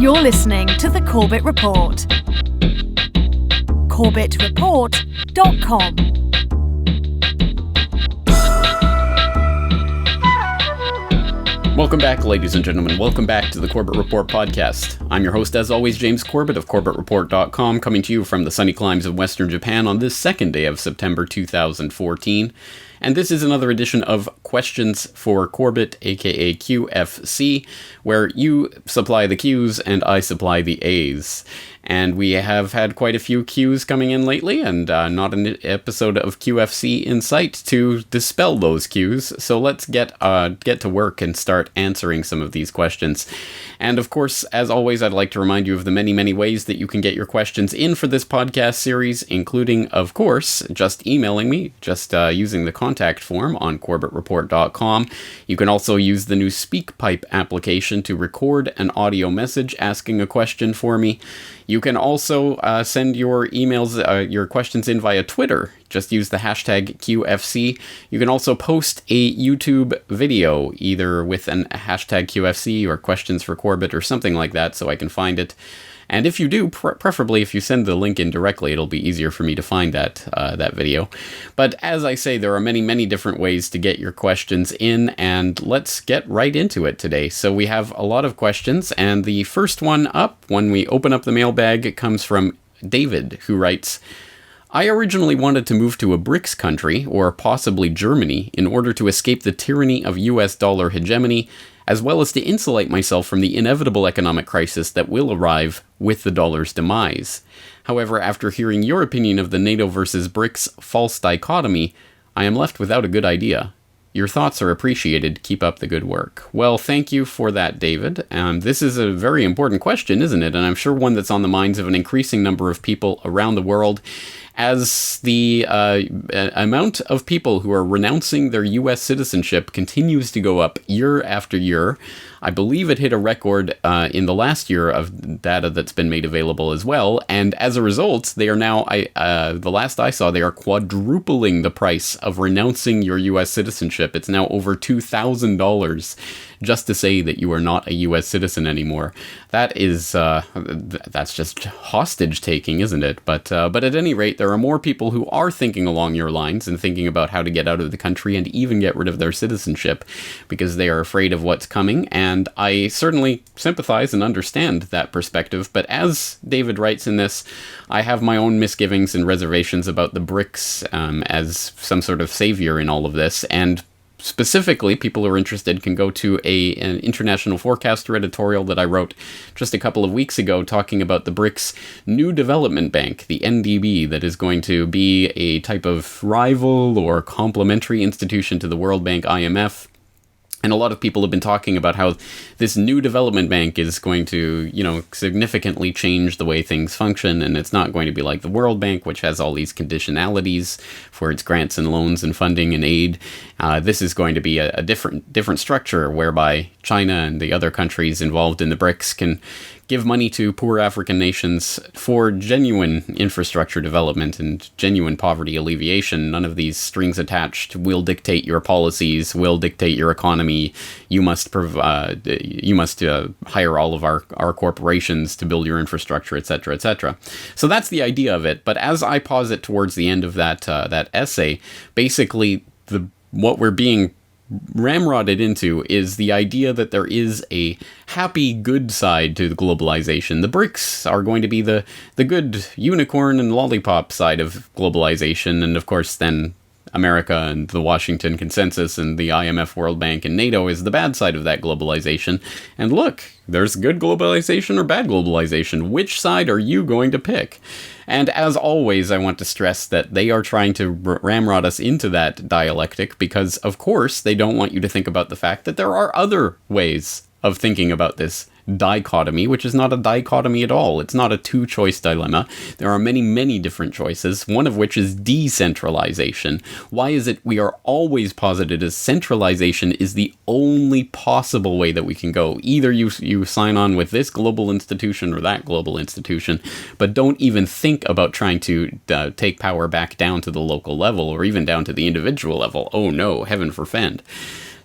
You're listening to The Corbett Report. CorbettReport.com. Welcome back, ladies and gentlemen. Welcome back to the Corbett Report podcast. I'm your host, as always, James Corbett of CorbettReport.com, coming to you from the sunny climes of Western Japan on this second day of September 2014. And this is another edition of Questions for Corbett, aka QFC, where you supply the Qs and I supply the As. And we have had quite a few Qs coming in lately, and not an episode of QFC in sight to dispel those Qs. So let's get to work and start answering some of these questions. And of course, as always, I'd like to remind you of the many, many ways that you can get your questions in for this podcast series, including, of course, just emailing me, just using the contact form on CorbettReport.com. You can also use the new SpeakPipe application to record an audio message asking a question for me. You can also send your emails, your questions in via Twitter. Just use the hashtag QFC. You can also post a YouTube video, either with an hashtag QFC or questions for Corbett or something like that, so I can find it. And if you do, preferably if you send the link in directly, it'll be easier for me to find that video. But as I say, there are many, many different ways to get your questions in, and let's get right into it today. So we have a lot of questions, and the first one up, when we open up the mailbag, comes from David, who writes, I originally wanted to move to a BRICS country, or possibly Germany, in order to escape the tyranny of US dollar hegemony, as well as to insulate myself from the inevitable economic crisis that will arrive with the dollar's demise. However, after hearing your opinion of the NATO versus BRICS false dichotomy, I am left without a good idea. Your thoughts are appreciated. Keep up the good work. Well, thank you for that, David. This is a very important question, isn't it? And I'm sure one that's on the minds of an increasing number of people around the world, as the amount of people who are renouncing their U.S. citizenship continues to go up year after year. I believe it hit a record in the last year of data that's been made available as well, and as a result, they are now, the last I saw, they are quadrupling the price of renouncing your U.S. citizenship. It's now over $2,000 just to say that you are not a U.S. citizen anymore. That is, that's just hostage taking, isn't it? But at any rate, there are more people who are thinking along your lines and thinking about how to get out of the country and even get rid of their citizenship because they are afraid of what's coming. And I certainly sympathize and understand that perspective. But as David writes in this, I have my own misgivings and reservations about the BRICS as some sort of savior in all of this. And specifically, people who are interested can go to an International Forecaster editorial that I wrote just a couple of weeks ago talking about the BRICS New Development Bank, the NDB, that is going to be a type of rival or complementary institution to the World Bank, IMF. And a lot of people have been talking about how this new development bank is going to, significantly change the way things function. And it's not going to be like the World Bank, which has all these conditionalities for its grants and loans and funding and aid. This is going to be a different structure whereby China and the other countries involved in the BRICS can give money to poor African nations for genuine infrastructure development and genuine poverty alleviation. None of these strings attached will dictate your policies, will dictate your economy. You must hire all of our corporations to build your infrastructure, etc., etc. So that's the idea of it. But as I posit towards the end of that essay, basically what we're being ramrodded into is the idea that there is a happy, good side to the globalization. The BRICS are going to be the good unicorn and lollipop side of globalization, and of course then America and the Washington Consensus and the IMF, World Bank, and NATO is the bad side of that globalization. And look, there's good globalization or bad globalization. Which side are you going to pick? And as always, I want to stress that they are trying to ramrod us into that dialectic because, of course, they don't want you to think about the fact that there are other ways of thinking about this dichotomy, which is not a dichotomy at all. It's not a two-choice dilemma. There are many, many different choices, one of which is decentralization. Why is it we are always posited as centralization is the only possible way that we can go? Either you sign on with this global institution or that global institution, but don't even think about trying to take power back down to the local level or even down to the individual level. Oh no, heaven forfend.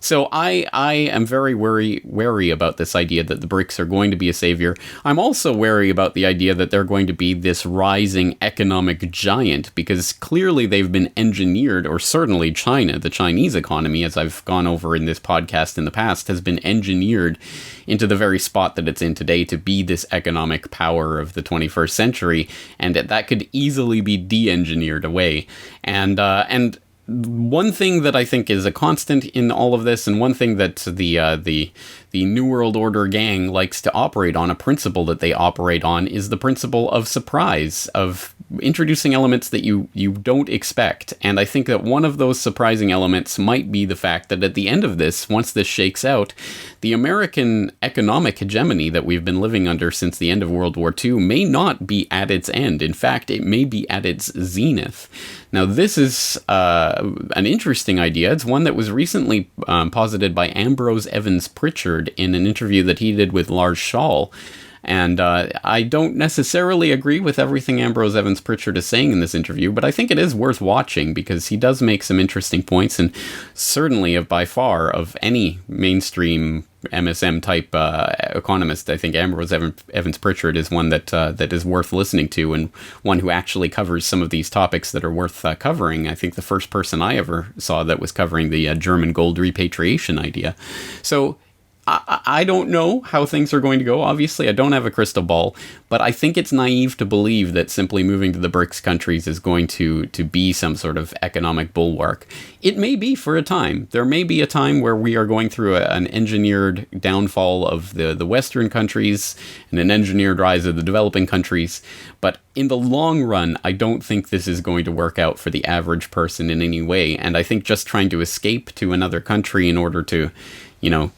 So I am very wary about this idea that the BRICS are going to be a savior. I'm also wary about the idea that they're going to be this rising economic giant, because clearly they've been engineered, or certainly China, the Chinese economy, as I've gone over in this podcast in the past, has been engineered into the very spot that it's in today to be this economic power of the 21st century, and that could easily be de-engineered away. And one thing that I think is a constant in all of this, and one thing that the New World Order gang likes to operate on, a principle that they operate on, is the principle of surprise, of introducing elements that you don't expect. And I think that one of those surprising elements might be the fact that at the end of this, once this shakes out, the American economic hegemony that we've been living under since the end of World War II may not be at its end. In fact, it may be at its zenith. Now, this is an interesting idea. It's one that was recently posited by Ambrose Evans Pritchard in an interview that he did with Lars Schall. And I don't necessarily agree with everything Ambrose Evans Pritchard is saying in this interview, but I think it is worth watching because he does make some interesting points, and certainly by far of any mainstream MSM type economist, I think Ambrose Evans Pritchard is one that is worth listening to, and one who actually covers some of these topics that are worth covering. I think the first person I ever saw that was covering the German gold repatriation idea. So I don't know how things are going to go. Obviously, I don't have a crystal ball, but I think it's naive to believe that simply moving to the BRICS countries is going to be some sort of economic bulwark. It may be for a time. There may be a time where we are going through an engineered downfall of the Western countries and an engineered rise of the developing countries. But in the long run, I don't think this is going to work out for the average person in any way. And I think just trying to escape to another country in order to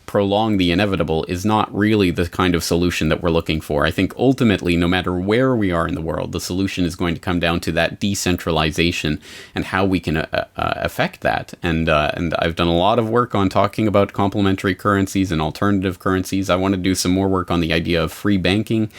prolong the inevitable is not really the kind of solution that we're looking for. I think ultimately, no matter where we are in the world, the solution is going to come down to that decentralization and how we can affect that. And I've done a lot of work on talking about complementary currencies and alternative currencies. I want to do some more work on the idea of free banking,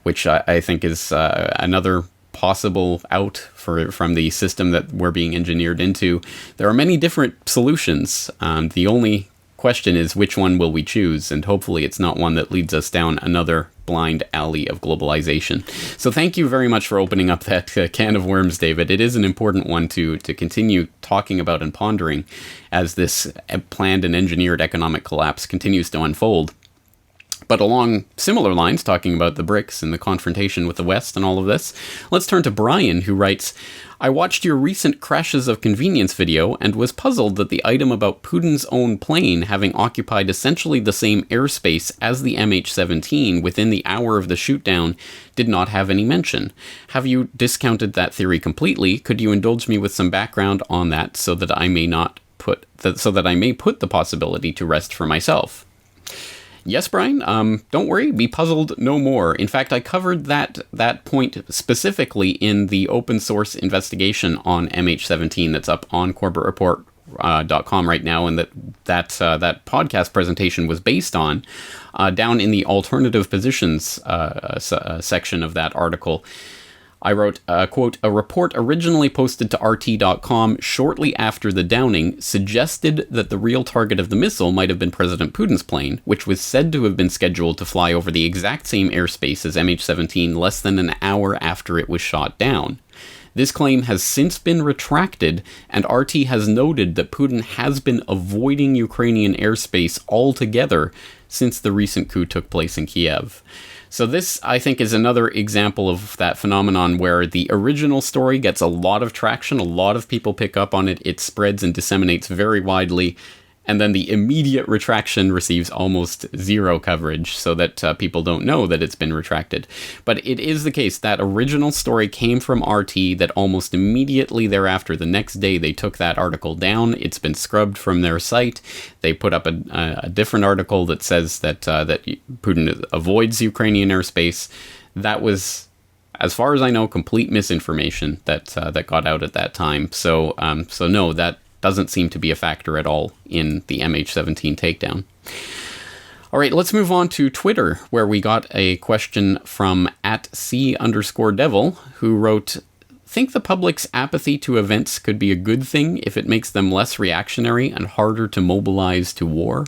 which I think is another possible out from the system that we're being engineered into. There are many different solutions. The only question is, which one will we choose? And hopefully it's not one that leads us down another blind alley of globalization. So thank you very much for opening up that can of worms, David. It is an important one to continue talking about and pondering as this planned and engineered economic collapse continues to unfold. But along similar lines, talking about the BRICS and the confrontation with the West and all of this, let's turn to Brian, who writes, I watched your recent Crashes of Convenience video and was puzzled that the item about Putin's own plane having occupied essentially the same airspace as the MH17 within the hour of the shootdown did not have any mention. Have you discounted that theory completely? Could you indulge me with some background on that so that I may put the possibility to rest for myself? Yes, Brian, don't worry, be puzzled no more. In fact, I covered that point specifically in the open source investigation on MH17 that's up on CorbettReport.com right now, and that podcast presentation was based on, down in the alternative positions section of that article. I wrote, quote, a report originally posted to RT.com shortly after the downing suggested that the real target of the missile might have been President Putin's plane, which was said to have been scheduled to fly over the exact same airspace as MH17 less than an hour after it was shot down. This claim has since been retracted, and RT has noted that Putin has been avoiding Ukrainian airspace altogether since the recent coup took place in Kiev. So this, I think, is another example of that phenomenon where the original story gets a lot of traction, a lot of people pick up on it, it spreads and disseminates very widely, and then the immediate retraction receives almost zero coverage so that people don't know that it's been retracted. But it is the case that original story came from RT, that almost immediately thereafter, the next day, they took that article down. It's been scrubbed from their site. They put up a different article that says that Putin avoids Ukrainian airspace. That was, as far as I know, complete misinformation that got out at that time. So no, that doesn't seem to be a factor at all in the MH17 takedown. All right, let's move on to Twitter, where we got a question from @C_devil, who wrote, think the public's apathy to events could be a good thing if it makes them less reactionary and harder to mobilize to war?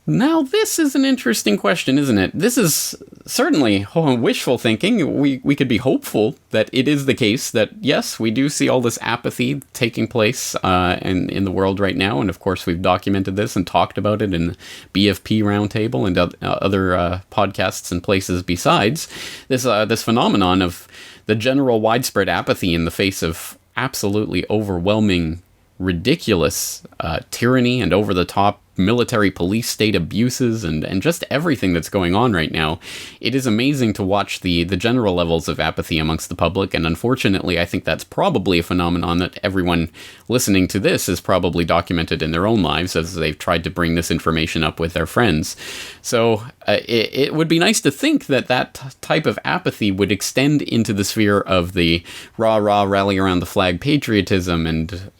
Now, this is an interesting question, isn't it? This is certainly wishful thinking. We could be hopeful that it is the case that, yes, we do see all this apathy taking place in the world right now. And of course, we've documented this and talked about it in the BFP Roundtable and other podcasts and places besides. This phenomenon of the general widespread apathy in the face of absolutely overwhelming, ridiculous tyranny and over-the-top military police state abuses and just everything that's going on right now. It is amazing to watch the general levels of apathy amongst the public, and unfortunately I think that's probably a phenomenon that everyone listening to this has probably documented in their own lives as they've tried to bring this information up with their friends. So it would be nice to think that type of apathy would extend into the sphere of the rah-rah rally around the flag patriotism and,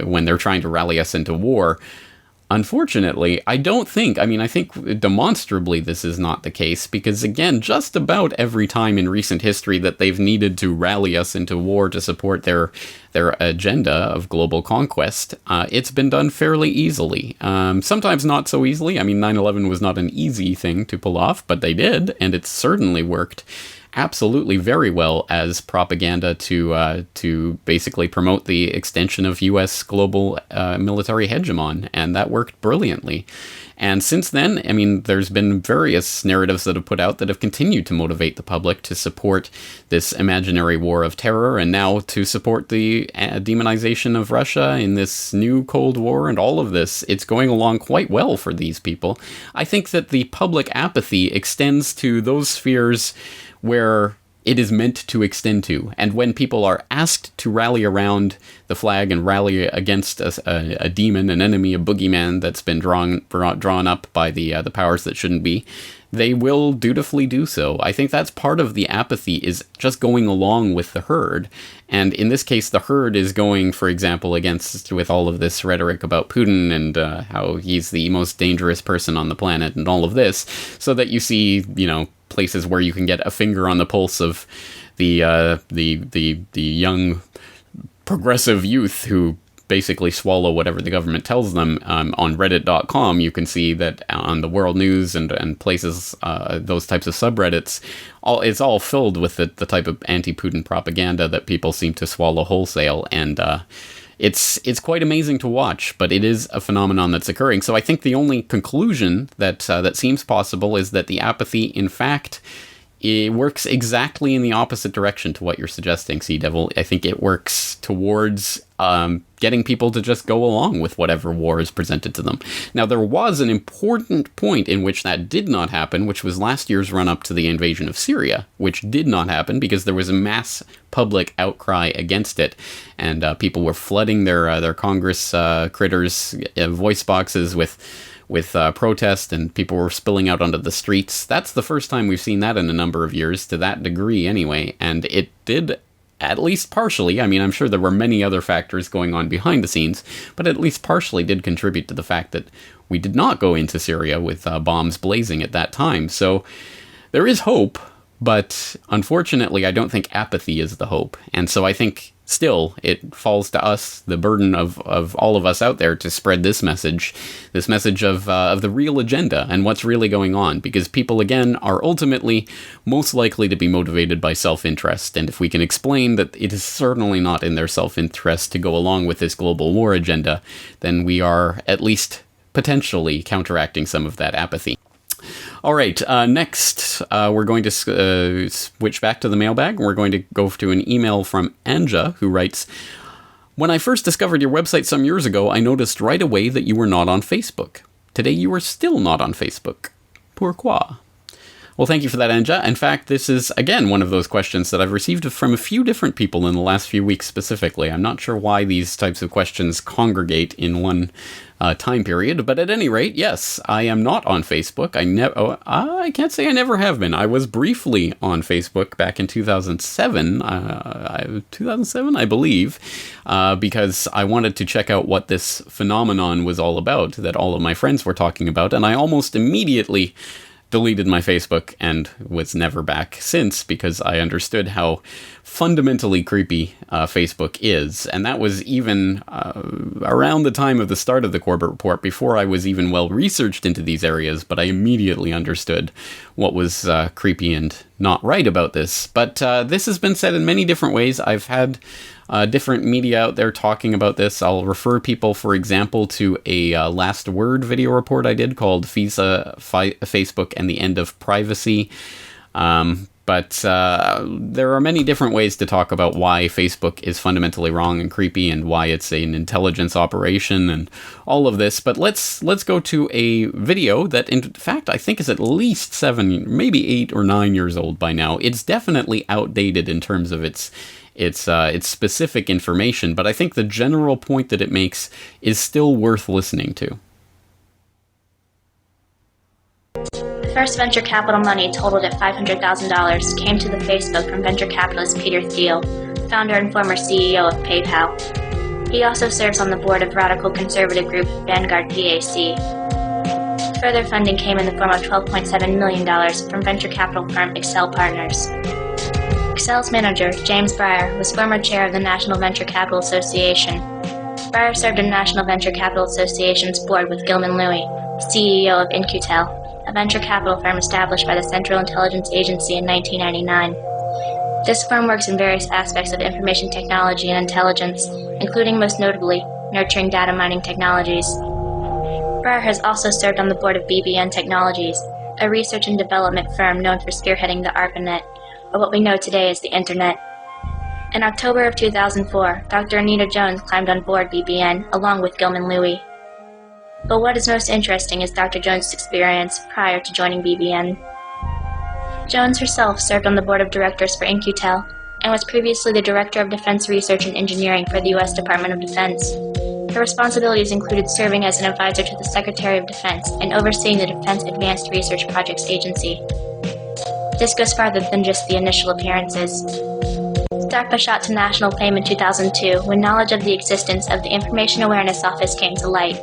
when they're trying to rally us into war. Unfortunately, I think demonstrably this is not the case, because again, just about every time in recent history that they've needed to rally us into war to support their agenda of global conquest, it's been done fairly easily. Sometimes not so easily. 9/11 was not an easy thing to pull off, but they did, and it certainly worked absolutely very well as propaganda to basically promote the extension of U.S. global military hegemon, and that worked brilliantly. And since then, there's been various narratives that have put out that have continued to motivate the public to support this imaginary war of terror, and now to support the demonization of Russia in this new Cold War and all of this. It's going along quite well for these people. I think that the public apathy extends to those spheres where it is meant to extend to. And when people are asked to rally around the flag and rally against a demon, an enemy, a boogeyman that's been drawn up by the powers that shouldn't be, they will dutifully do so. I think that's part of the apathy, is just going along with the herd. And in this case, the herd is going, for example, with all of this rhetoric about Putin and how he's the most dangerous person on the planet and all of this, so that you see, places where you can get a finger on the pulse of the young progressive youth who basically swallow whatever the government tells them. On reddit.com, you can see that on the world news and places, those types of subreddits, it's all filled with the type of anti-Putin propaganda that people seem to swallow wholesale, and it's quite amazing to watch, but it is a phenomenon that's occurring. So I think the only conclusion that seems possible is that the apathy, in fact, it works exactly in the opposite direction to what you're suggesting, Sea Devil. I think it works towards getting people to just go along with whatever war is presented to them. Now, there was an important point in which that did not happen, which was last year's run-up to the invasion of Syria, which did not happen because there was a mass public outcry against it, and people were flooding their Congress critters' voice boxes with protest, and people were spilling out onto the streets. That's the first time we've seen that in a number of years, to that degree anyway, and it did, at least partially, I'm sure there were many other factors going on behind the scenes, but at least partially did contribute to the fact that we did not go into Syria with bombs blazing at that time. So there is hope, but unfortunately I don't think apathy is the hope, and so I think still, it falls to us, the burden of all of us out there, to spread this message of the real agenda and what's really going on, because people, again, are ultimately most likely to be motivated by self-interest, and if we can explain that it is certainly not in their self-interest to go along with this global war agenda, then we are at least potentially counteracting some of that apathy. All right, next, we're going to switch back to the mailbag. We're going to go to an email from Anja, who writes, "When I first discovered your website some years ago, I noticed right away that you were not on Facebook. Today you are still not on Facebook. Pourquoi?" Well, thank you for that, Anja. In fact, this is, again, one of those questions that I've received from a few different people in the last few weeks specifically. I'm not sure why these types of questions congregate in one time period, but at any rate, yes, I am not on Facebook. I can't say I never have been. I was briefly on Facebook back in 2007, 2007, I believe, because I wanted to check out what this phenomenon was all about that all of my friends were talking about, and I almost immediately deleted my Facebook and was never back since, because I understood how fundamentally creepy Facebook is. And that was even around the time of the start of the Corbett Report, before I was even well researched into these areas, but I immediately understood what was creepy and not right about this. But this has been said in many different ways. I've had different media out there talking about this. I'll refer people, for example, to a Last Word video report I did called Facebook and the End of Privacy. But there are many different ways to talk about why Facebook is fundamentally wrong and creepy, and why it's an intelligence operation and all of this. But let's go to a video that, in fact, I think is at least 7, maybe 8 or 9 years old by now. It's definitely outdated in terms of its specific information, but I think the general point that it makes is still worth listening to. The first venture capital money, totaled at $500,000, came to the Facebook from venture capitalist Peter Thiel, founder and former CEO of PayPal. He also serves on the board of radical conservative group Vanguard PAC. Further funding came in the form of $12.7 million from venture capital firm Excel Partners. Excel's manager, James Breyer, was former chair of the National Venture Capital Association. Breyer served on National Venture Capital Association's board with Gilman Louie, CEO of In-Q-Tel, a venture capital firm established by the Central Intelligence Agency in 1999. This firm works in various aspects of information technology and intelligence, including most notably nurturing data mining technologies. Breyer has also served on the board of BBN Technologies, a research and development firm known for spearheading the ARPANET, or what we know today as the Internet. In October of 2004, Dr. Anita Jones climbed on board BBN along with Gilman Louie. But what is most interesting is Dr. Jones' experience prior to joining BBN. Jones herself served on the board of directors for In-Q-Tel and was previously the Director of Defense Research and Engineering for the U.S. Department of Defense. Her responsibilities included serving as an advisor to the Secretary of Defense and overseeing the Defense Advanced Research Projects Agency. This goes farther than just the initial appearances. DARPA shot to national fame in 2002 when knowledge of the existence of the Information Awareness Office came to light.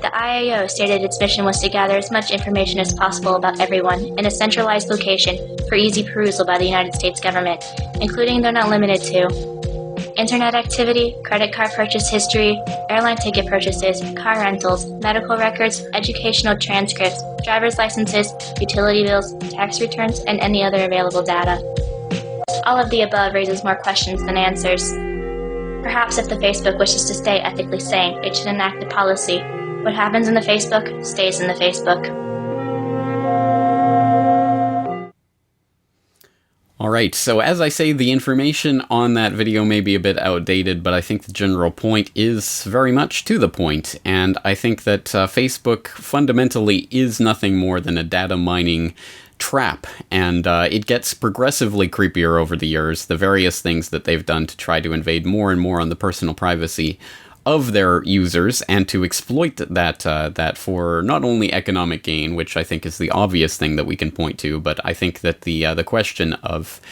The IAO stated its mission was to gather as much information as possible about everyone in a centralized location for easy perusal by the United States government, including though not limited to internet activity, credit card purchase history, airline ticket purchases, car rentals, medical records, educational transcripts, driver's licenses, utility bills, tax returns, and any other available data. All of the above raises more questions than answers. Perhaps if the Facebook wishes to stay ethically sane, it should enact a policy. What happens in the Facebook stays in the Facebook. Alright, so as I say, the information on that video may be a bit outdated, but I think the general point is very much to the point, and I think that Facebook fundamentally is nothing more than a data mining trap, and it gets progressively creepier over the years, the various things that they've done to try to invade more and more on the personal privacy of their users, and to exploit that for not only economic gain, which I think is the obvious thing that we can point to, but I think that the question of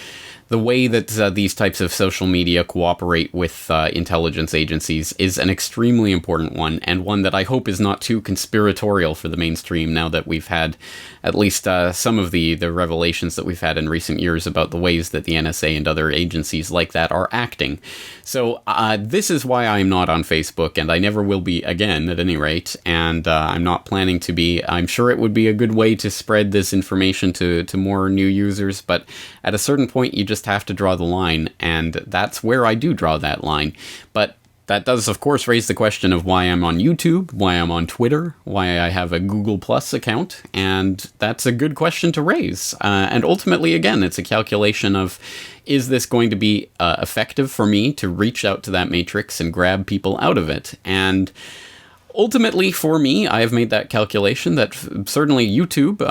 the way that these types of social media cooperate with intelligence agencies is an extremely important one, and one that I hope is not too conspiratorial for the mainstream, now that we've had at least some of the revelations that we've had in recent years about the ways that the NSA and other agencies like that are acting. So this is why I'm not on Facebook, and I never will be again, at any rate, and I'm not planning to be. I'm sure it would be a good way to spread this information to more new users, but at a certain point you just have to draw the line, and that's where I do draw that line. But that does, of course, raise the question of why I'm on YouTube, why I'm on Twitter, why I have a Google Plus account, and that's a good question to raise. And ultimately, again, it's a calculation of, is this going to be effective for me to reach out to that matrix and grab people out of it? And ultimately, for me, I have made that calculation that certainly YouTube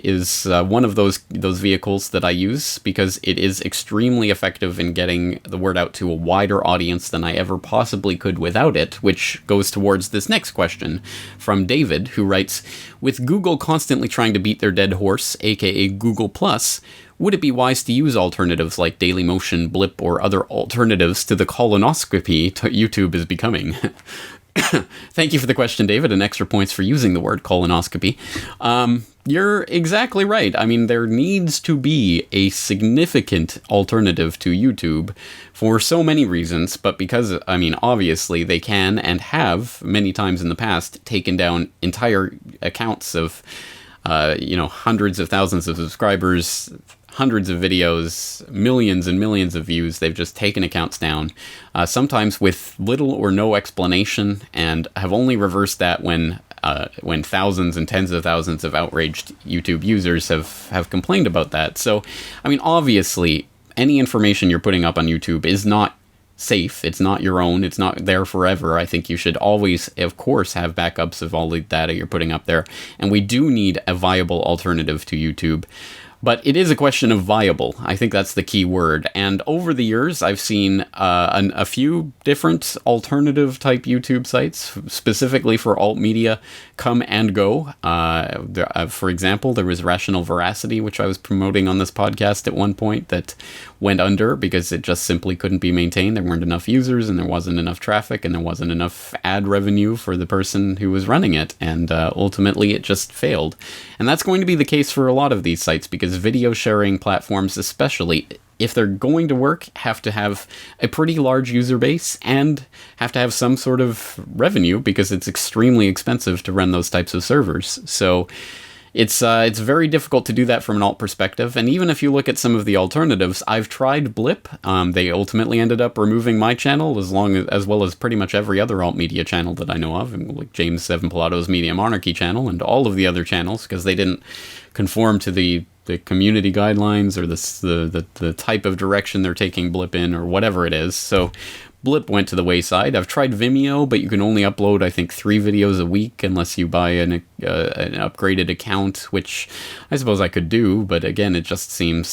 is one of those vehicles that I use, because it is extremely effective in getting the word out to a wider audience than I ever possibly could without it, which goes towards this next question from David, who writes, with Google constantly trying to beat their dead horse, aka Google+, would it be wise to use alternatives like Dailymotion, Blip, or other alternatives to the colonoscopy YouTube is becoming? Thank you for the question, David, and extra points for using the word colonoscopy. You're exactly right. I mean, there needs to be a significant alternative to YouTube for so many reasons, but because, I mean, obviously they can and have many times in the past taken down entire accounts of, hundreds of thousands of subscribers, hundreds of videos, millions and millions of views. They've just taken accounts down, sometimes with little or no explanation, and have only reversed that when thousands and tens of thousands of outraged YouTube users have complained about that. So, I mean, obviously, any information you're putting up on YouTube is not safe. It's not your own. It's not there forever. I think you should always, of course, have backups of all the data you're putting up there. And we do need a viable alternative to YouTube. But it is a question of viable. I think that's the key word. And over the years, I've seen a few different alternative type YouTube sites, specifically for alt media, come and go. For example, there was Rational Veracity, which I was promoting on this podcast at one point, that went under because it just simply couldn't be maintained. There weren't enough users, and there wasn't enough traffic, and there wasn't enough ad revenue for the person who was running it. And ultimately, it just failed. And that's going to be the case for a lot of these sites, because video sharing platforms, especially, if they're going to work, have to have a pretty large user base and have to have some sort of revenue, because it's extremely expensive to run those types of servers. So it's very difficult to do that from an alt perspective. And even if you look at some of the alternatives, I've tried Blip. They ultimately ended up removing my channel, as well as pretty much every other alt media channel that I know of, like James 7 Pillato's Media Monarchy channel and all of the other channels, because they didn't conform to the community guidelines or the type of direction they're taking Blip in, or whatever it is. So Blip went to the wayside. I've tried Vimeo, but you can only upload, I think, 3 videos a week unless you buy an upgraded account, which I suppose I could do. But again, it just seems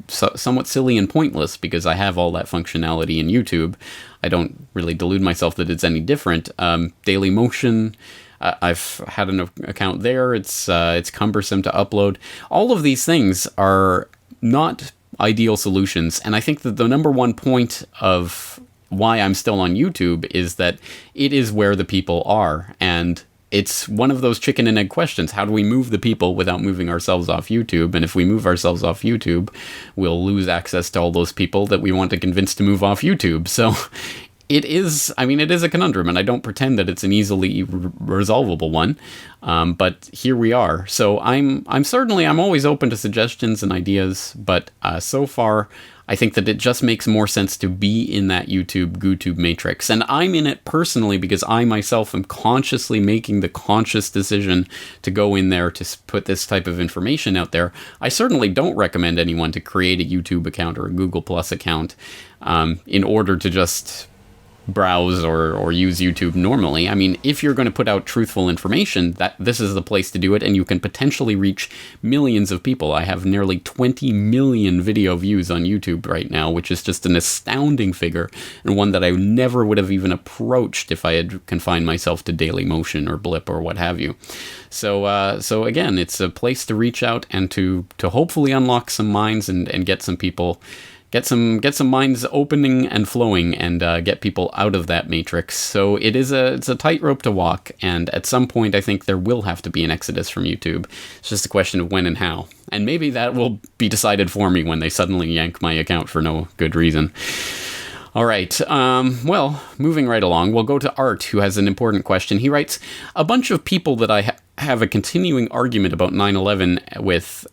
somewhat silly and pointless, because I have all that functionality in YouTube. I don't really delude myself that it's any different. Dailymotion, I've had an account there. It's cumbersome to upload. All of these things are not ideal solutions, and I think that the number one point of why I'm still on YouTube is that it is where the people are, and it's one of those chicken and egg questions. How do we move the people without moving ourselves off YouTube? And if we move ourselves off YouTube, we'll lose access to all those people that we want to convince to move off YouTube. So it is a conundrum, and I don't pretend that it's an easily resolvable one, but here we are. So I'm always open to suggestions and ideas, but so far, I think that it just makes more sense to be in that GooTube matrix. And I'm in it personally because I myself am consciously making the conscious decision to go in there to put this type of information out there. I certainly don't recommend anyone to create a YouTube account or a Google Plus account in order to just browse or use YouTube normally. I mean, if you're going to put out truthful information, this is the place to do it, and you can potentially reach millions of people. I have nearly 20 million video views on YouTube right now, which is just an astounding figure, and one that I never would have even approached if I had confined myself to Dailymotion or Blip or what have you. So again, it's a place to reach out and to hopefully unlock some minds and get some people, get some minds opening and flowing, and get people out of that matrix. So it's a tightrope to walk, and at some point I think there will have to be an exodus from YouTube. It's just a question of when and how. And maybe that will be decided for me when they suddenly yank my account for no good reason. All right, well, moving right along, we'll go to Art, who has an important question. He writes, a bunch of people that I have a continuing argument about 9/11 with...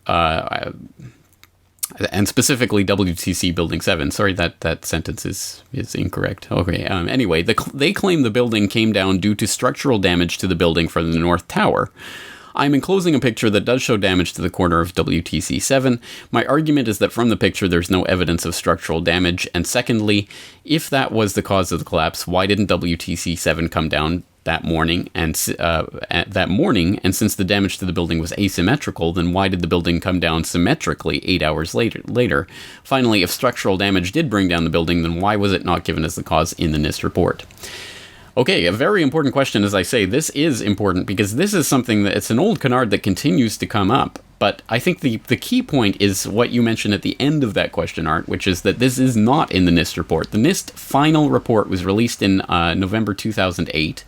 and specifically WTC Building 7. Sorry, that sentence is incorrect. Okay, anyway, they claim the building came down due to structural damage to the building from the North Tower. I'm enclosing a picture that does show damage to the corner of WTC7. My argument is that from the picture there's no evidence of structural damage, and secondly, if that was the cause of the collapse, why didn't WTC7 come down that morning, and since the damage to the building was asymmetrical, then why did the building come down symmetrically 8 hours later? Finally, if structural damage did bring down the building, then why was it not given as the cause in the NIST report? Okay, a very important question. As I say, this is important because this is something that it's an old canard that continues to come up. But I think the key point is what you mentioned at the end of that question, Art, which is that this is not in the NIST report. The NIST final report was released in November 2008.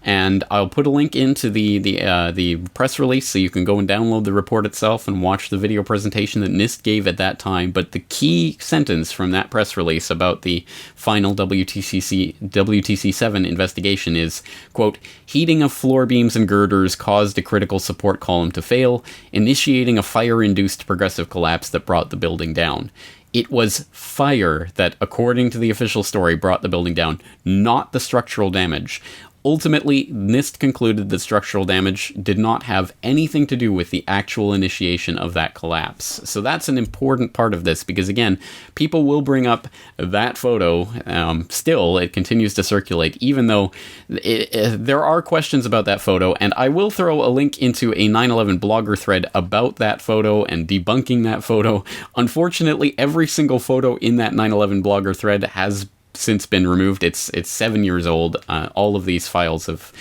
And I'll put a link into the press release so you can go and download the report itself and watch the video presentation that NIST gave at that time. But the key sentence from that press release about the final WTC7 investigation is, quote, heating of floor beams and girders caused a critical support column to fail, initiating a fire-induced progressive collapse that brought the building down. It was fire that, according to the official story, brought the building down, not the structural damage. Ultimately, NIST concluded that structural damage did not have anything to do with the actual initiation of that collapse. So that's an important part of this because, again, people will bring up that photo. Still, it continues to circulate, even though there are questions about that photo. And I will throw a link into a 9/11 blogger thread about that photo and debunking that photo. Unfortunately, every single photo in that 9/11 blogger thread has since been removed. It's 7 years old. All of these files have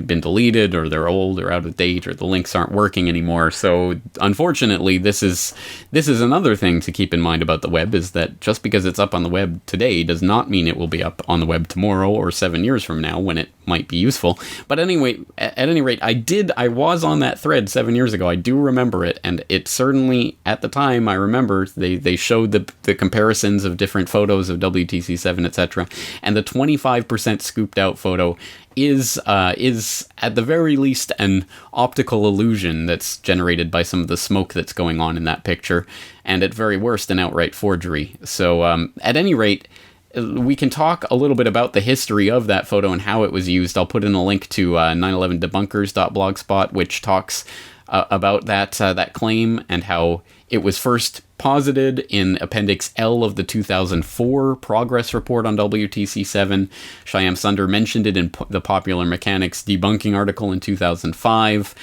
been deleted, or they're old or out of date, or the links aren't working anymore. So unfortunately, this is another thing to keep in mind about the web, is that just because it's up on the web today does not mean it will be up on the web tomorrow or 7 years from now when it might be useful. But anyway, at any rate, I was on that thread 7 years ago. I do remember it, and it certainly, at the time, I remember they showed the comparisons of different photos of WTC7, etc. And the 25% scooped out photo is at the very least an optical illusion that's generated by some of the smoke that's going on in that picture, and at very worst an outright forgery. So at any rate, we can talk a little bit about the history of that photo and how it was used. I'll put in a link to 911debunkers.blogspot, which talks about that claim and how it was first posited in Appendix L of the 2004 Progress Report on WTC7. Shyam Sunder mentioned it in the Popular Mechanics debunking article in 2005.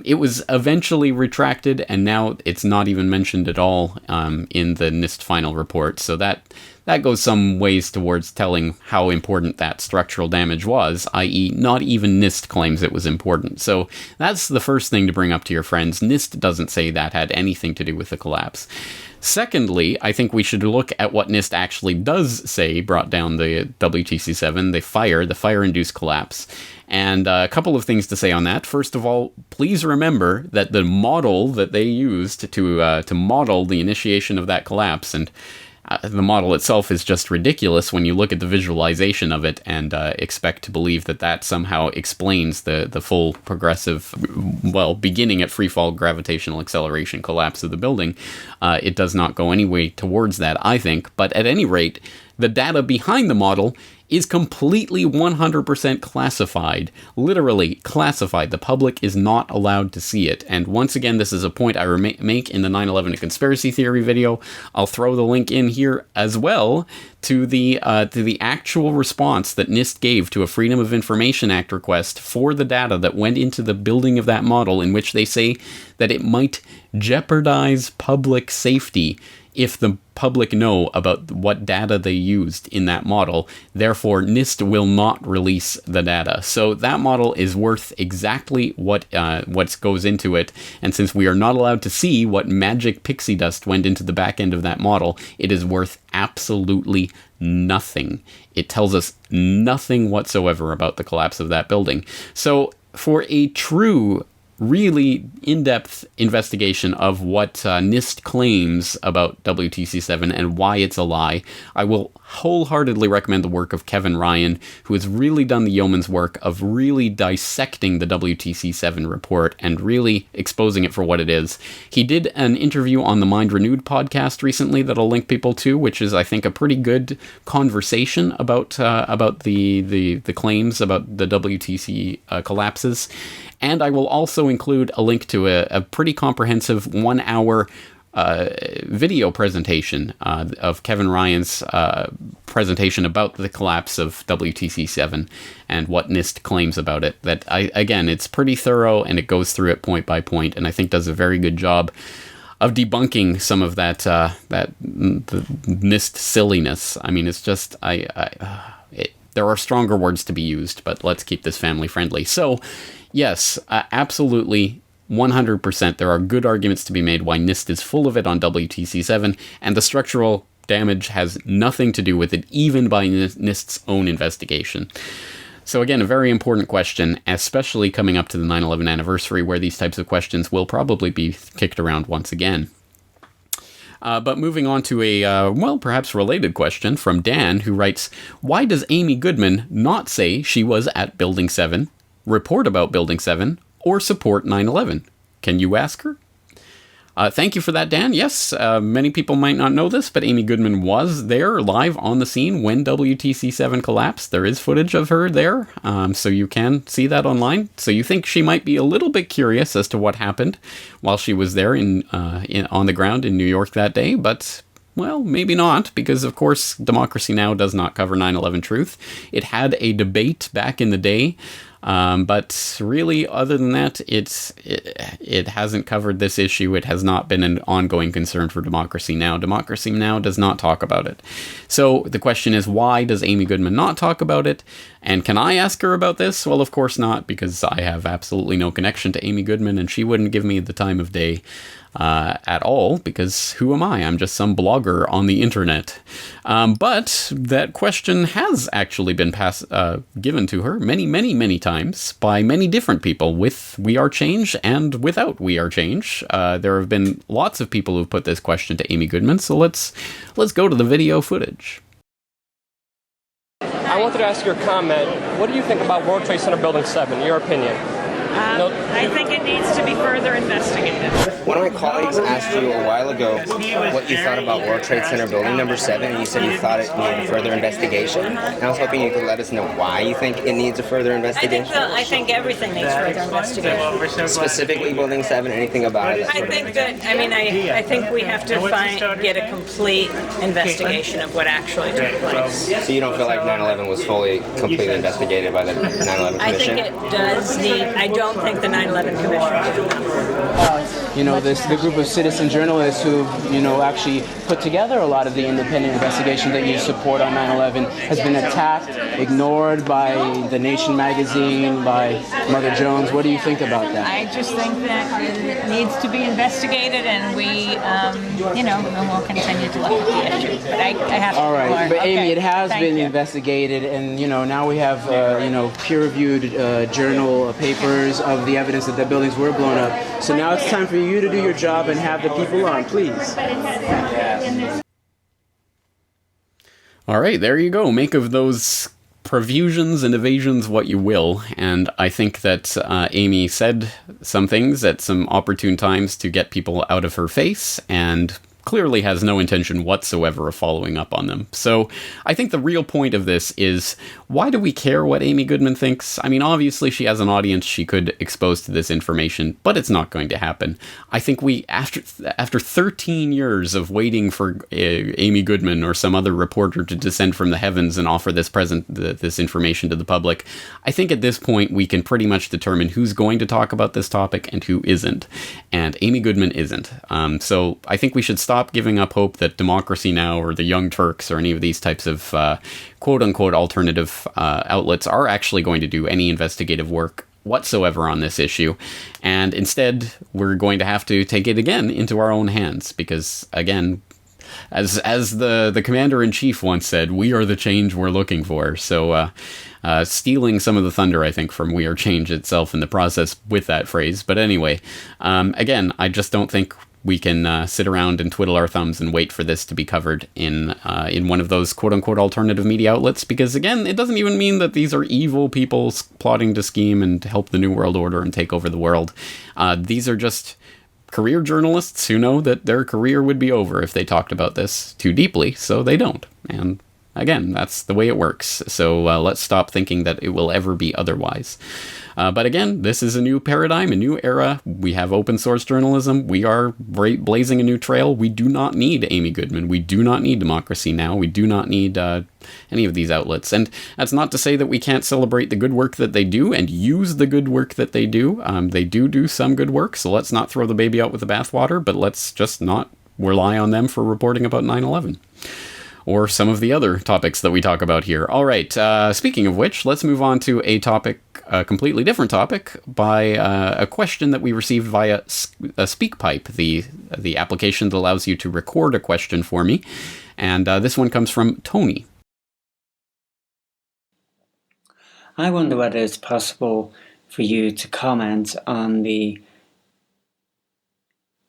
It was eventually retracted, and now it's not even mentioned at all in the NIST final report. So that goes some ways towards telling how important that structural damage was, i.e. not even NIST claims it was important. So that's the first thing to bring up to your friends. NIST doesn't say that had anything to do with the collapse. Secondly, I think we should look at what NIST actually does say brought down the WTC7, the fire-induced collapse. And a couple of things to say on that. First of all, please remember that the model that they used to model the initiation of that collapse, and the model itself is just ridiculous when you look at the visualization of it and expect to believe that somehow explains the full progressive, beginning at freefall gravitational acceleration collapse of the building. It does not go any way towards that, I think. But at any rate, the data behind the model is completely 100% classified. Literally classified. The public is not allowed to see it. And once again, this is a point I make in the 9/11 conspiracy theory video. I'll throw the link in here as well to the actual response that NIST gave to a Freedom of Information Act request for the data that went into the building of that model, in which they say that it might jeopardize public safety if the public know about what data they used in that model. Therefore, NIST will not release the data. So that model is worth exactly what goes into it. And since we are not allowed to see what magic pixie dust went into the back end of that model, it is worth absolutely nothing. It tells us nothing whatsoever about the collapse of that building. So for a true, really in-depth investigation of what NIST claims about WTC7 and why it's a lie, I will wholeheartedly recommend the work of Kevin Ryan, who has really done the yeoman's work of really dissecting the WTC7 report and really exposing it for what it is. He did an interview on the Mind Renewed podcast recently that I'll link people to, which is, I think, a pretty good conversation about the claims about the WTC collapses. And I will also include a link to a pretty comprehensive 1 hour video presentation of Kevin Ryan's presentation about the collapse of WTC7 and what NIST claims about it. That, again, it's pretty thorough, and it goes through it point by point, and I think does a very good job of debunking some of the NIST silliness. I mean, it's just, there are stronger words to be used, but let's keep this family friendly. So, yes, absolutely, 100%. There are good arguments to be made why NIST is full of it on WTC7, and the structural damage has nothing to do with it, even by NIST's own investigation. So again, a very important question, especially coming up to the 9/11 anniversary, where these types of questions will probably be kicked around once again. But moving on to a, perhaps related question from Dan, who writes, why does Amy Goodman not say she was at Building 7, report about Building 7, or support 9/11? Can you ask her? Thank you for that, Dan. Yes, many people might not know this, but Amy Goodman was there live on the scene when WTC7 collapsed. There is footage of her there, so you can see that online. So you think she might be a little bit curious as to what happened while she was there on the ground in New York that day, but well, maybe not, because of course Democracy Now! Does not cover 9/11 truth. It had a debate back in the day, but really, other than that, it hasn't covered this issue. It has not been an ongoing concern for Democracy Now! Democracy Now! Does not talk about it. So the question is, why does Amy Goodman not talk about it? And can I ask her about this? Well, of course not, because I have absolutely no connection to Amy Goodman, and she wouldn't give me the time of day at all, because who am I? I'm just some blogger on the internet. But that question has actually been given to her many times by many different people, with We Are Change and without We Are Change. There have been lots of people who've put this question to Amy Goodman, so let's go to the video footage. I wanted to ask your comment. What do you think about World Trade Center Building 7, your opinion? I think it needs to be further investigated. One of my colleagues asked you a while ago what you thought about World Trade Center Building number 7, and you said you thought it needed further investigation. And I was hoping you could let us know why you think it needs a further investigation. I think everything needs further investigation. Specifically Building 7, anything about it? I think we have to get a complete investigation of what actually took place. So you don't feel like 9/11 was completely investigated by the 9/11 Commission? I think it does need. I don't think the 9/11 Commission did enough. You know, the group of citizen journalists who, actually put together a lot of the independent investigation that you support on 9/11 has been attacked, ignored by The Nation magazine, by Mother Jones. What do you think about that? I just think that it needs to be investigated, and we, and we'll continue to look at the issue. But I have to. All right, but Amy, okay. it has Thank been you. investigated, and now we have peer-reviewed journal papers of the evidence that the buildings were blown up. So now it's time for you to do your job and have the people on, please. All right, there you go. Make of those profusions and evasions what you will. And I think that Amy said some things at some opportune times to get people out of her face, and clearly has no intention whatsoever of following up on them. So I think the real point of this is, why do we care what Amy Goodman thinks? I mean, obviously she has an audience she could expose to this information, but it's not going to happen. I think after 13 years of waiting for Amy Goodman or some other reporter to descend from the heavens and offer this information to the public, I think at this point we can pretty much determine who's going to talk about this topic and who isn't. And Amy Goodman isn't. So I think we should stop giving up hope that Democracy Now! Or the Young Turks or any of these types of quote-unquote alternative outlets are actually going to do any investigative work whatsoever on this issue. And instead, we're going to have to take it again into our own hands, because, again, as the commander-in-chief once said, we are the change we're looking for. So stealing some of the thunder, I think, from We Are Change itself in the process with that phrase. But anyway, again, I just don't think we can sit around and twiddle our thumbs and wait for this to be covered in one of those quote-unquote alternative media outlets, because, again, it doesn't even mean that these are evil people plotting to scheme and to help the New World Order and take over the world. These are just career journalists who know that their career would be over if they talked about this too deeply, so they don't. And again, that's the way it works. So let's stop thinking that it will ever be otherwise. But again, this is a new paradigm, a new era. We have open source journalism. We are blazing a new trail. We do not need Amy Goodman. We do not need Democracy Now! We do not need any of these outlets. And that's not to say that we can't celebrate the good work that they do and use the good work that they do. They do some good work, so let's not throw the baby out with the bathwater, but let's just not rely on them for reporting about 9/11. or some of the other topics that we talk about here. All right, speaking of which, let's move on to a completely different topic, by a question that we received via SpeakPipe, the application that allows you to record a question for me. And this one comes from Tony. I wonder whether it's possible for you to comment on the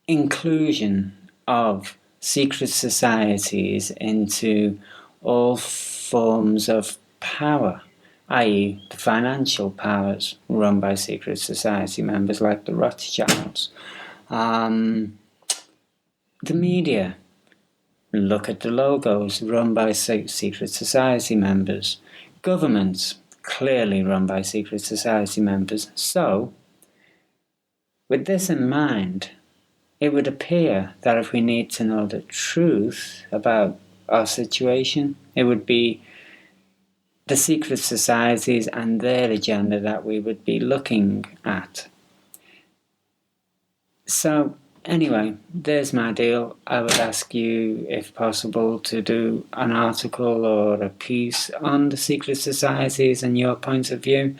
inclusion of secret societies into all forms of power, i.e. the financial powers run by secret society members like the Rothschilds. The media, look at the logos run by secret society members. Governments, clearly run by secret society members. So, with this in mind, it would appear that if we need to know the truth about our situation, it would be the secret societies and their agenda that we would be looking at. So, anyway, there's my deal. I would ask you, if possible, to do an article or a piece on the secret societies and your point of view.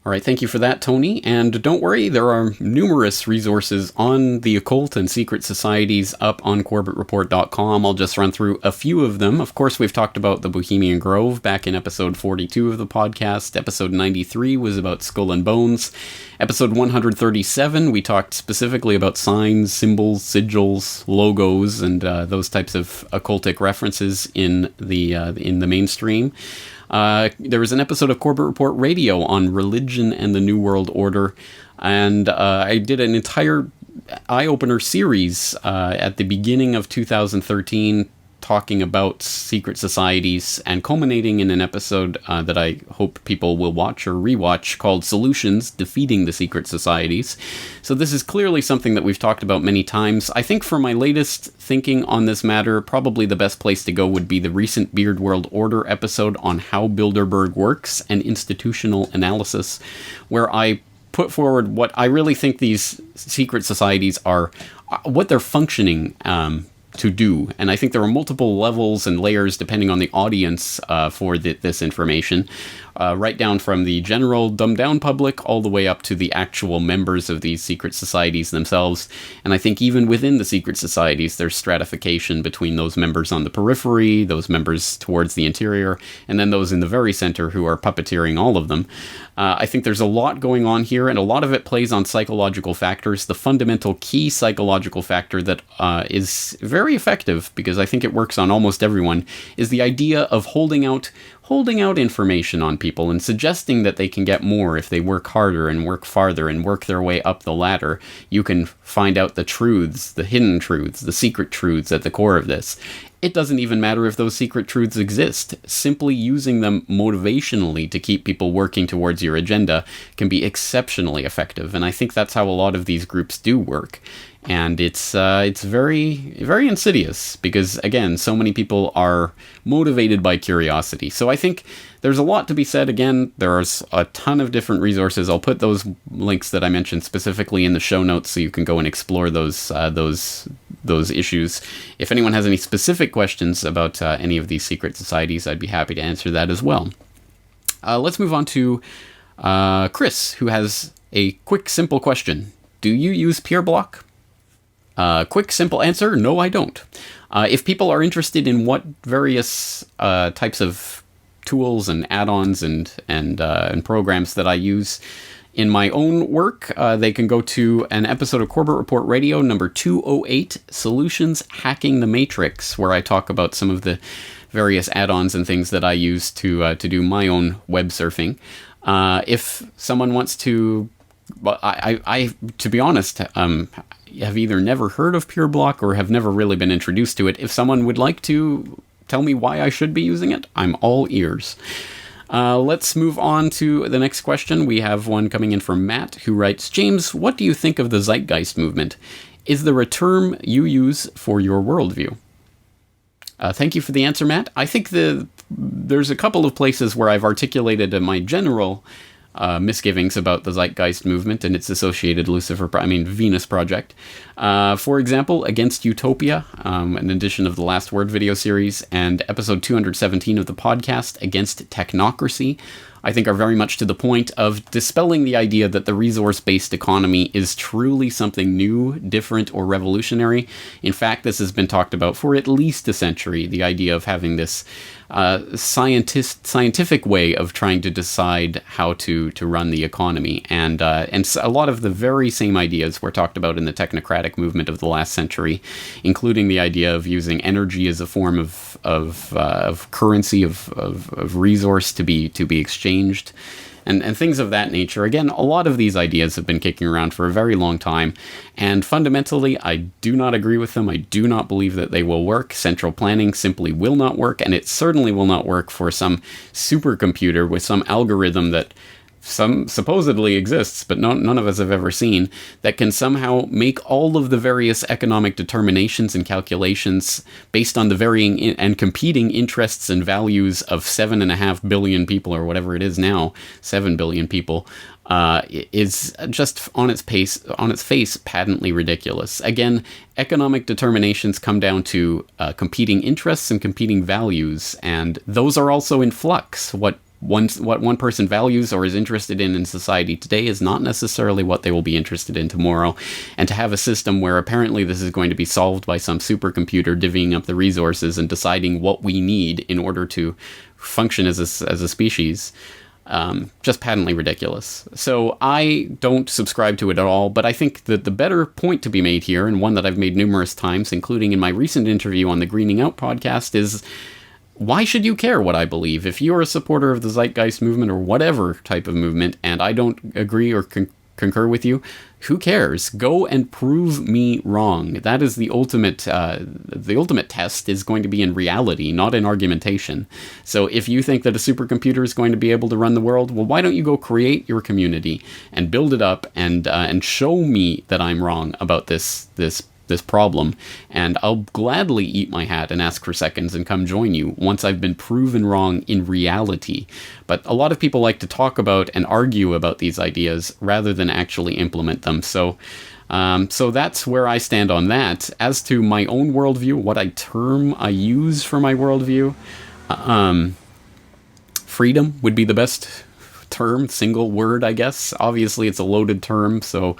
All right, thank you for that, Tony. And don't worry, there are numerous resources on the occult and secret societies up on CorbettReport.com. I'll just run through a few of them. Of course, we've talked about the Bohemian Grove back in episode 42 of the podcast. Episode 93 was about Skull and Bones. Episode 137, we talked specifically about signs, symbols, sigils, logos, and those types of occultic references in the mainstream. There was an episode of Corbett Report Radio on religion and the New World Order, and I did an entire eye-opener series at the beginning of 2013 talking about secret societies, and culminating in an episode that I hope people will watch or rewatch called Solutions, Defeating the Secret Societies. So this is clearly something that we've talked about many times. I think for my latest thinking on this matter, probably the best place to go would be the recent Beard World Order episode on how Bilderberg works and institutional analysis, where I put forward what I really think these secret societies are, what they're functioning to do. And I think there are multiple levels and layers depending on the audience for this information, right down from the general dumbed down public all the way up to the actual members of these secret societies themselves. And I think even within the secret societies, there's stratification between those members on the periphery, those members towards the interior, and then those in the very center who are puppeteering all of them. I think there's a lot going on here, and a lot of it plays on psychological factors. The fundamental key psychological factor that is very effective, because I think it works on almost everyone, is the idea of holding out information on people and suggesting that they can get more if they work harder and work farther and work their way up the ladder. You can find out the truths, the hidden truths, the secret truths at the core of this. It doesn't even matter if those secret truths exist. Simply using them motivationally to keep people working towards your agenda can be exceptionally effective, and I think that's how a lot of these groups do work. And it's very, very insidious because, again, so many people are motivated by curiosity. So I think there's a lot to be said. Again, there's a ton of different resources. I'll put those links that I mentioned specifically in the show notes so you can go and explore those issues. If anyone has any specific questions about any of these secret societies, I'd be happy to answer that as well. Let's move on to Chris, who has a quick, simple question. Do you use PeerBlock? Quick, simple answer, no, I don't. If people are interested in what various types of tools and add-ons and programs that I use in my own work, they can go to an episode of Corbett Report Radio number 208, Solutions Hacking the Matrix, where I talk about some of the various add-ons and things that I use to do my own web surfing. If someone wants to... Well, I to be honest, have either never heard of PeerBlock or have never really been introduced to it. If someone would like to tell me why I should be using it, I'm all ears. Let's move on to the next question. We have one coming in from Matt, who writes, James, what do you think of the Zeitgeist movement? Is there a term you use for your worldview? Thank you for the answer, Matt. I think there's a couple of places where I've articulated my general misgivings about the Zeitgeist movement and its associated Venus project. For example, Against Utopia, an edition of the Last Word video series, and episode 217 of the podcast, Against Technocracy, I think are very much to the point of dispelling the idea that the resource-based economy is truly something new, different, or revolutionary. In fact, this has been talked about for at least a century, the idea of having this scientific way of trying to decide how to run the economy. And a lot of the very same ideas were talked about in the technocratic movement of the last century, including the idea of using energy as a form of currency, of resource to be exchanged. And things of that nature. Again, a lot of these ideas have been kicking around for a very long time, and fundamentally, I do not agree with them. I do not believe that they will work. Central planning simply will not work, and it certainly will not work for some supercomputer with some algorithm that some supposedly exists, but none of us have ever seen, that can somehow make all of the various economic determinations and calculations based on the varying and competing interests and values of 7.5 billion people, or whatever it is now, 7 billion people, is just on its face patently ridiculous. Again, economic determinations come down to competing interests and competing values, and those are also in flux. What one person values or is interested in society today is not necessarily what they will be interested in tomorrow. And to have a system where apparently this is going to be solved by some supercomputer divvying up the resources and deciding what we need in order to function as a species, just patently ridiculous. So I don't subscribe to it at all, but I think that the better point to be made here, and one that I've made numerous times, including in my recent interview on the Greening Out podcast, is why should you care what I believe? If you're a supporter of the Zeitgeist movement or whatever type of movement, and I don't agree or concur with you, who cares? Go and prove me wrong. That is the ultimate test is going to be in reality, not in argumentation. So if you think that a supercomputer is going to be able to run the world, well, why don't you go create your community and build it up and show me that I'm wrong about this problem, and I'll gladly eat my hat and ask for seconds and come join you once I've been proven wrong in reality. But a lot of people like to talk about and argue about these ideas rather than actually implement them. So that's where I stand on that. As to my own worldview, what I use for my worldview, freedom would be the best term, single word, I guess. Obviously, it's a loaded term, so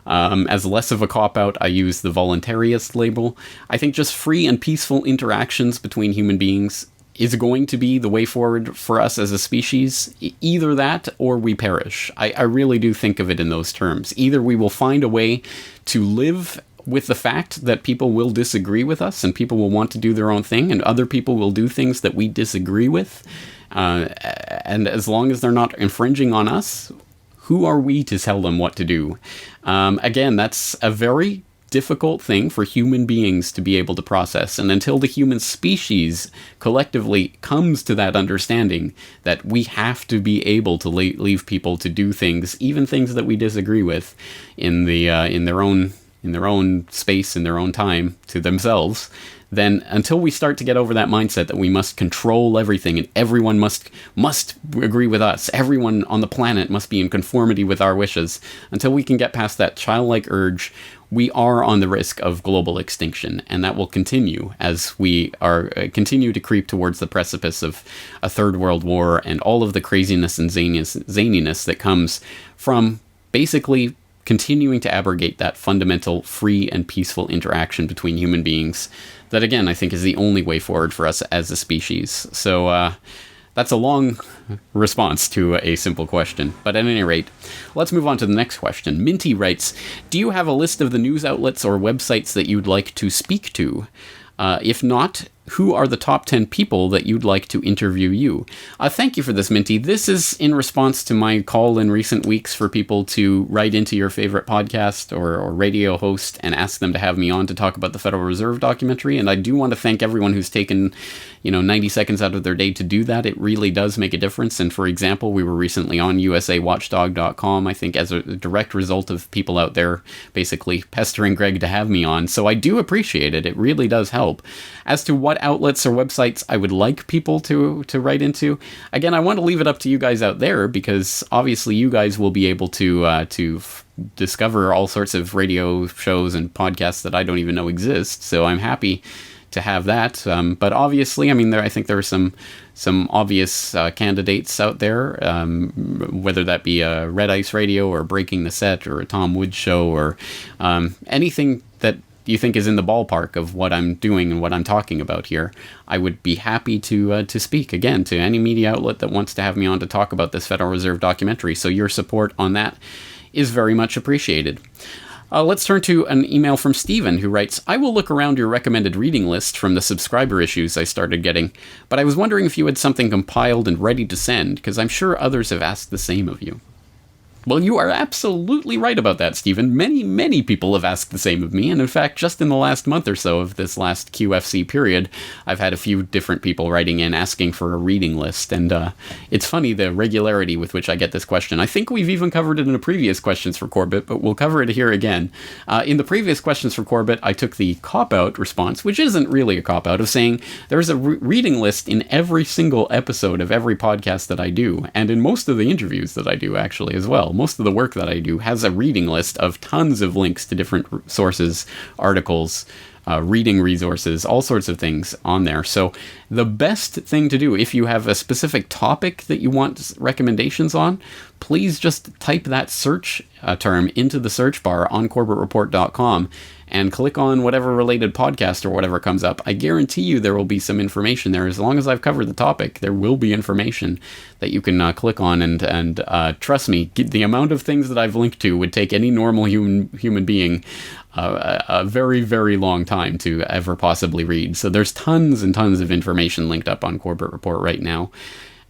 as less of a cop-out, I use the voluntarist label. I think just free and peaceful interactions between human beings is going to be the way forward for us as a species. Either that or we perish. I really do think of it in those terms. Either we will find a way to live with the fact that people will disagree with us and people will want to do their own thing and other people will do things that we disagree with. And as long as they're not infringing on us, who are we to tell them what to do? Again, that's a very difficult thing for human beings to be able to process. And until the human species collectively comes to that understanding that we have to be able to leave people to do things, even things that we disagree with, in their own space, in their own time, to themselves, then until we start to get over that mindset that we must control everything and everyone must agree with us, everyone on the planet must be in conformity with our wishes, until we can get past that childlike urge, we are on the risk of global extinction, and that will continue as we continue to creep towards the precipice of a third world war and all of the craziness and zaniness that comes from basically continuing to abrogate that fundamental free and peaceful interaction between human beings that, again, I think is the only way forward for us as a species. So that's a long response to a simple question. But at any rate, let's move on to the next question. Minty writes, do you have a list of the news outlets or websites that you'd like to speak to? If not, who are the top 10 people that you'd like to interview you? Thank you for this, Minty. This is in response to my call in recent weeks for people to write into your favorite podcast or radio host and ask them to have me on to talk about the Federal Reserve documentary. And I do want to thank everyone who's taken 90 seconds out of their day to do that. It really does make a difference. And for example, we were recently on usawatchdog.com, I think as a direct result of people out there basically pestering Greg to have me on. So I do appreciate it. It really does help. As to what outlets or websites I would like people to write into. Again, I want to leave it up to you guys out there, because obviously you guys will be able to discover all sorts of radio shows and podcasts that I don't even know exist. So I'm happy to have that. But obviously, I mean, I think there are some obvious candidates out there, whether that be a Red Ice Radio or Breaking the Set or a Tom Woods show, or anything that you think is in the ballpark of what I'm doing and what I'm talking about here. I would be happy to speak again to any media outlet that wants to have me on to talk about this Federal Reserve documentary. So your support on that is very much appreciated. Let's turn to an email from Stephen, who writes, I will look around your recommended reading list from the subscriber issues I started getting, but I was wondering if you had something compiled and ready to send, because I'm sure others have asked the same of you. Well, you are absolutely right about that, Stephen. Many, many people have asked the same of me, and in fact, just in the last month or so of this last QFC period, I've had a few different people writing in asking for a reading list, and it's funny the regularity with which I get this question. I think we've even covered it in a previous Questions for Corbett, but we'll cover it here again. In the previous Questions for Corbett, I took the cop-out response, which isn't really a cop-out, of saying there's a reading list in every single episode of every podcast that I do, and in most of the interviews that I do, actually, as well. Most of the work that I do has a reading list of tons of links to different sources, articles, reading resources, all sorts of things on there. So the best thing to do, if you have a specific topic that you want recommendations on, please just type that search term into the search bar on corbettreport.com and click on whatever related podcast or whatever comes up. I guarantee you there will be some information there. As long as I've covered the topic, there will be information that you can click on, and trust me, the amount of things that I've linked to would take any normal human being a very, very long time to ever possibly read. So there's tons and tons of information linked up on Corbett Report right now.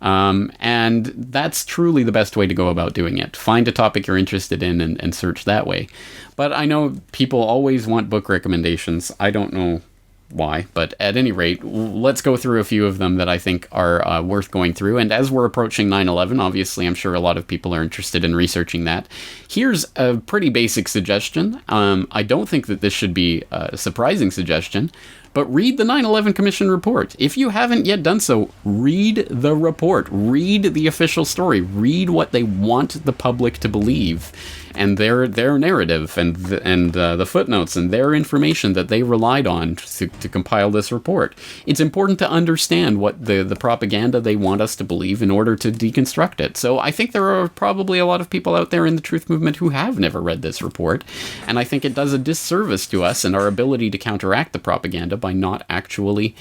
And that's truly the best way to go about doing it. Find a topic you're interested in and search that way. But I know people always want book recommendations. I don't know why, but at any rate, let's go through a few of them that I think are worth going through. And as we're approaching 9/11, obviously, I'm sure a lot of people are interested in researching that. Here's a pretty basic suggestion. I don't think that this should be a surprising suggestion, but read the 9/11 Commission report. If you haven't yet done so, read the report. Read the official story. Read what they want the public to believe, and their narrative, and the footnotes, and their information that they relied on to compile this report. It's important to understand what the propaganda they want us to believe in order to deconstruct it. So I think there are probably a lot of people out there in the truth movement who have never read this report, and I think it does a disservice to us and our ability to counteract the propaganda by not actually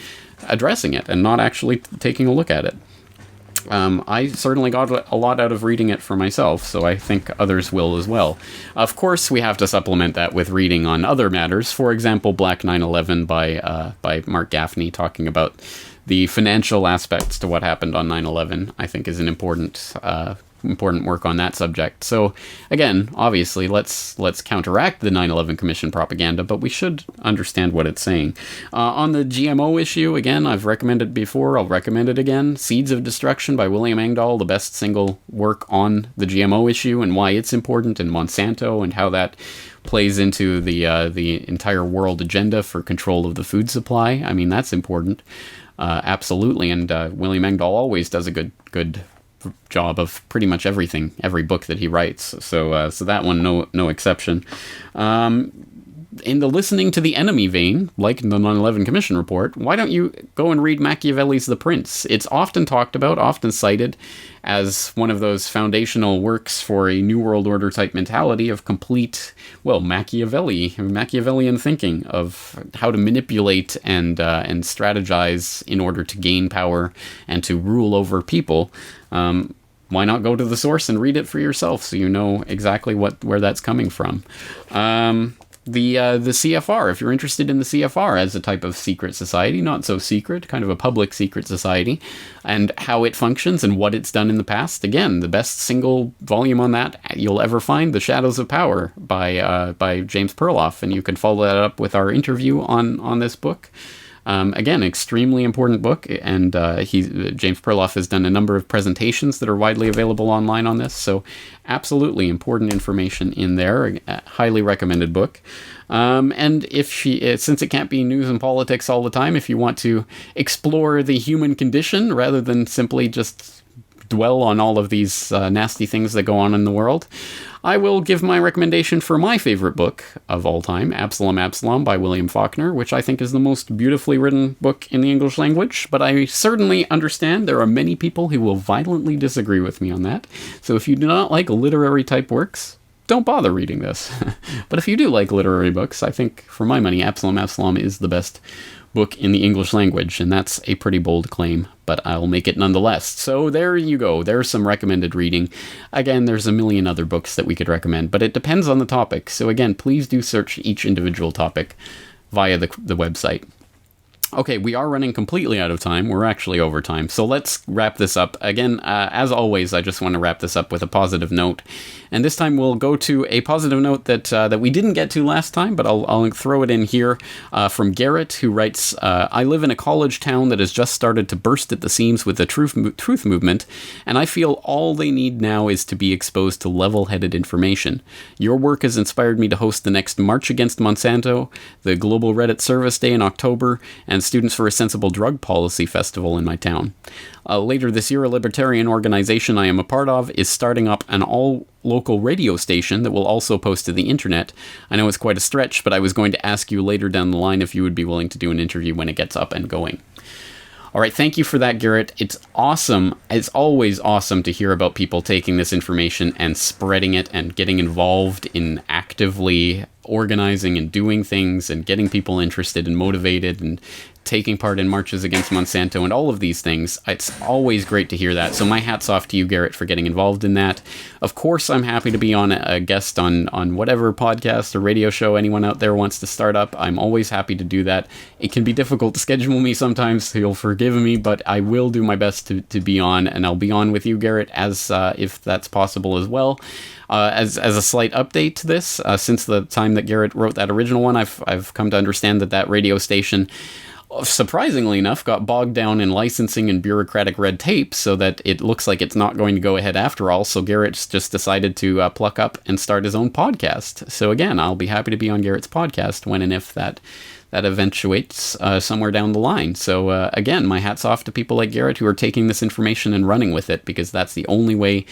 addressing it and not actually taking a look at it. I certainly got a lot out of reading it for myself, so I think others will as well. Of course, we have to supplement that with reading on other matters. For example, Black 9/11 by Mark Gaffney, talking about the financial aspects to what happened on 9/11, I think is an important work on that subject. So again, obviously, let's counteract the 9/11 Commission propaganda, but we should understand what it's saying. On the GMO issue, again, I've recommended before, I'll recommend it again. Seeds of Destruction by William Engdahl, the best single work on the GMO issue and why it's important, and Monsanto and how that plays into the entire world agenda for control of the food supply. I mean, that's important. Absolutely. And William Engdahl always does a good job of pretty much everything, every book that he writes. So that one, no exception. In the listening to the enemy vein, like in the 9/11 Commission report, why don't you go and read Machiavelli's The Prince? It's often talked about, often cited as one of those foundational works for a New World Order type mentality of complete, Machiavellian thinking of how to manipulate and strategize in order to gain power and to rule over people. Why not go to the source and read it for yourself so you know exactly where that's coming from? The CFR, if you're interested in the CFR as a type of secret society, not so secret, kind of a public secret society, and how it functions and what it's done in the past. Again, the best single volume on that you'll ever find, The Shadows of Power by James Perloff, and you can follow that up with our interview on this book. Again, extremely important book, and James Perloff has done a number of presentations that are widely available online on this, so absolutely important information in there. A highly recommended book. And since it can't be news and politics all the time, if you want to explore the human condition rather than simply just dwell on all of these nasty things that go on in the world, I will give my recommendation for my favorite book of all time, Absalom by William Faulkner, which I think is the most beautifully written book in the English language, but I certainly understand there are many people who will violently disagree with me on that. So if you do not like literary type works, don't bother reading this. But if you do like literary books, I think, for my money, Absalom is the best book in the English language, and that's a pretty bold claim, but I'll make it nonetheless. So there you go. There's some recommended reading. Again, there's a million other books that we could recommend, but it depends on the topic. So again, please do search each individual topic via the website. Okay, we are running completely out of time. We're actually over time. So let's wrap this up. Again, as always, I just want to wrap this up with a positive note. And this time we'll go to a positive note that we didn't get to last time, but I'll throw it in here from Garrett, who writes, I live in a college town that has just started to burst at the seams with the truth movement, and I feel all they need now is to be exposed to level-headed information. Your work has inspired me to host the next March Against Monsanto, the Global Reddit Service Day in October, and Students for a Sensible Drug Policy Festival in my town. Later this year, a libertarian organization I am a part of is starting up an all-local radio station that will also post to the internet. I know it's quite a stretch, but I was going to ask you later down the line if you would be willing to do an interview when it gets up and going. All right, thank you for that, Garrett. It's awesome. It's always awesome to hear about people taking this information and spreading it and getting involved in actively organizing and doing things and getting people interested and motivated and taking part in marches against Monsanto and all of these things. It's always great to hear that. So my hat's off to you, Garrett, for getting involved in that. Of course, I'm happy to be on a guest on whatever podcast or radio show anyone out there wants to start up. I'm always happy to do that. It can be difficult to schedule me sometimes, so you'll forgive me, but I will do my best to be on, and I'll be on with you, Garrett, as if that's possible as well. As a slight update to this, since the time that Garrett wrote that original one, I've come to understand that radio station, surprisingly enough, got bogged down in licensing and bureaucratic red tape, so that it looks like it's not going to go ahead after all. So Garrett's just decided to pluck up and start his own podcast. So again, I'll be happy to be on Garrett's podcast when and if that eventuates somewhere down the line. So again, my hat's off to people like Garrett who are taking this information and running with it, because that's the only way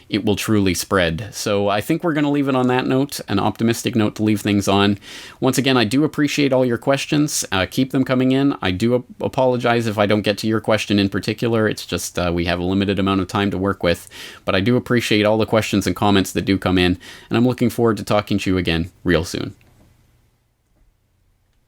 it will truly spread. So I think we're going to leave it on that note, an optimistic note to leave things on. Once again, I do appreciate all your questions. Keep them coming in. I do apologize if I don't get to your question in particular. It's just we have a limited amount of time to work with. But I do appreciate all the questions and comments that do come in, and I'm looking forward to talking to you again real soon.